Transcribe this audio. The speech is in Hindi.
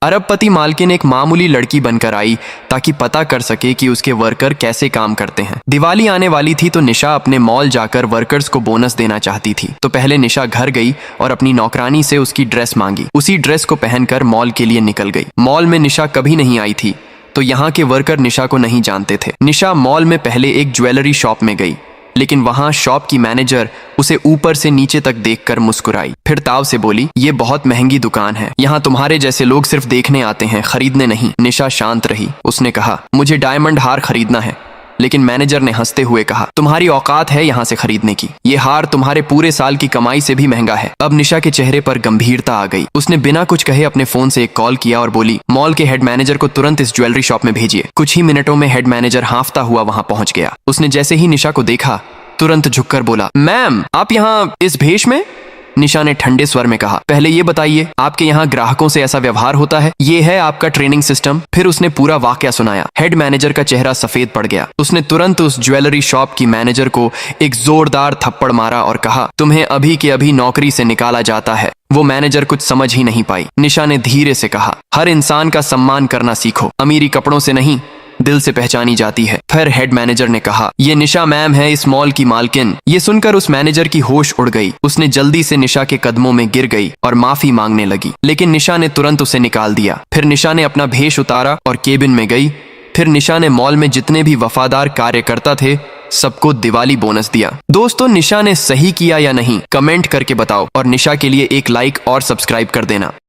अरबपति मालकिन एक मामूली लड़की बनकर आई ताकि पता कर सके कि उसके वर्कर कैसे काम करते हैं। दिवाली आने वाली थी तो निशा अपने मॉल जाकर वर्कर्स को बोनस देना चाहती थी। तो पहले निशा घर गई और अपनी नौकरानी से उसकी ड्रेस मांगी। उसी ड्रेस को पहनकर मॉल के लिए निकल गई। मॉल में निशा कभी नहीं आई थी तो यहाँ के वर्कर निशा को नहीं जानते थे। निशा मॉल में पहले एक ज्वेलरी शॉप में गई, लेकिन वहां शॉप की मैनेजर उसे ऊपर से नीचे तक देखकर मुस्कुराई। फिर ताव से बोली, ये बहुत महंगी दुकान है, यहाँ तुम्हारे जैसे लोग सिर्फ देखने आते हैं, खरीदने नहीं। निशा शांत रही। उसने कहा, मुझे डायमंड हार खरीदना है। लेकिन मैनेजर ने हंसते हुए कहा, तुम्हारी औकात है यहाँ से खरीदने की, ये हार तुम्हारे पूरे साल की कमाई से भी महंगा है। अब निशा के चेहरे पर गंभीरता आ गई। उसने बिना कुछ कहे अपने फोन से एक कॉल किया और बोली, मॉल के हेड मैनेजर को तुरंत इस ज्वेलरी शॉप में भेजिए। कुछ ही मिनटों में हेड मैनेजर हांफता हुआ वहां पहुंच गया। उसने जैसे ही निशा को देखा तुरंत झुककर बोला, मैम आप यहाँ इस भेष में? निशा ने ठंडे स्वर में कहा, पहले ये बताइए आपके यहाँ ग्राहकों से ऐसा व्यवहार होता है? ये है आपका ट्रेनिंग सिस्टम? फिर उसने पूरा वाकया सुनाया। हेड मैनेजर का चेहरा सफेद पड़ गया। उसने तुरंत उस ज्वेलरी शॉप की मैनेजर को एक जोरदार थप्पड़ मारा और कहा, तुम्हें अभी के अभी नौकरी से निकाला जाता है। वो मैनेजर कुछ समझ ही नहीं पाई। निशा ने धीरे से कहा, हर इंसान का सम्मान करना सीखो, अमीरी कपड़ों से नहीं दिल से पहचानी जाती है। फिर हेड मैनेजर ने कहा, ये निशा मैम है, इस मॉल की मालकिन। ये सुनकर उस मैनेजर की होश उड़ गई। उसने जल्दी से निशा के कदमों में गिर गई और माफी मांगने लगी, लेकिन निशा ने तुरंत उसे निकाल दिया। फिर निशा ने अपना भेष उतारा और केबिन में गई। फिर निशा ने मॉल में जितने भी वफादार कार्यकर्ता थे सबको दिवाली बोनस दिया। दोस्तों, निशा ने सही किया या नहीं कमेंट करके बताओ और निशा के लिए एक लाइक और सब्सक्राइब कर देना।